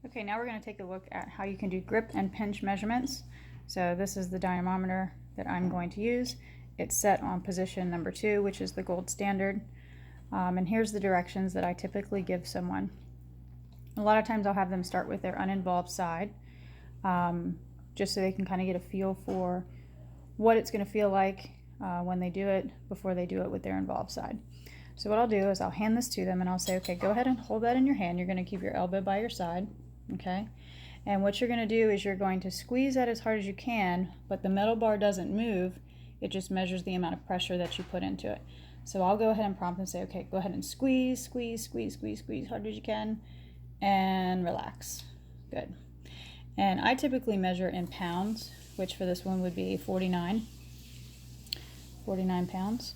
Okay, now we're going to take a look at how you can do grip and pinch measurements. So this is the dynamometer that I'm going to use. It's set on position number 2, which is the gold standard. And here's the directions that I typically give someone. A lot of times I'll have them start with their uninvolved side, just so they can kind of get a feel for what it's going to feel like when they do it before they do it with their involved side. So what I'll do is I'll hand this to them and I'll say, okay, go ahead and hold that in your hand. You're going to keep your elbow by your side, okay? And what you're going to do is you're going to squeeze that as hard as you can, but the metal bar doesn't move. It just measures the amount of pressure that you put into it. So I'll go ahead and prompt and say, okay, go ahead and squeeze, squeeze, squeeze, squeeze, squeeze hard as you can, and relax. Good. And I typically measure in pounds, which for this one would be 49 pounds.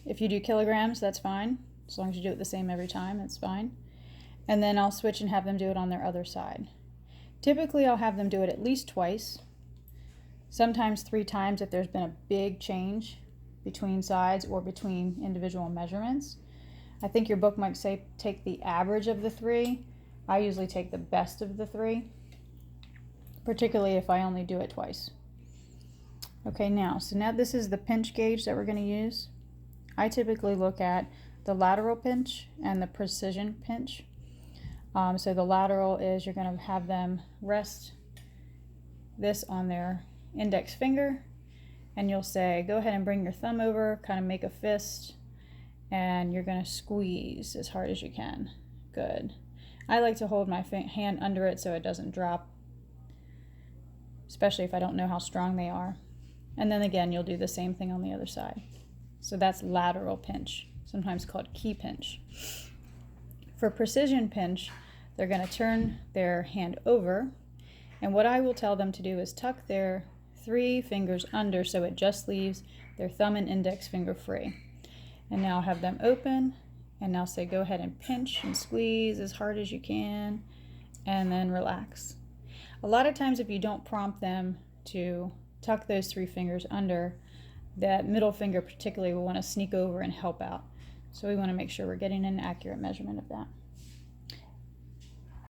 If you do kilograms, that's fine. As long as you do it the same every time, it's fine. And then I'll switch and have them do it on their other side. Typically, I'll have them do it at least twice, sometimes 3 times if there's been a big change between sides or between individual measurements. I think your book might say take the average of the 3. I usually take the best of the 3, particularly if I only do it twice. Okay, now this is the pinch gauge that we're going to use. I typically look at the lateral pinch and the precision pinch. So the lateral is you're going to have them rest this on their index finger, and you'll say, go ahead and bring your thumb over, kind of make a fist, and you're going to squeeze as hard as you can. Good. I like to hold my hand under it so it doesn't drop, especially if I don't know how strong they are. And then again, you'll do the same thing on the other side. So that's lateral pinch, sometimes called key pinch. For precision pinch, they're going to turn their hand over, and what I will tell them to do is tuck their 3 fingers under so it just leaves their thumb and index finger free. And now have them open, and now say go ahead and pinch and squeeze as hard as you can, and then relax. A lot of times if you don't prompt them to tuck those 3 fingers under, that middle finger particularly will want to sneak over and help out. So we want to make sure we're getting an accurate measurement of that.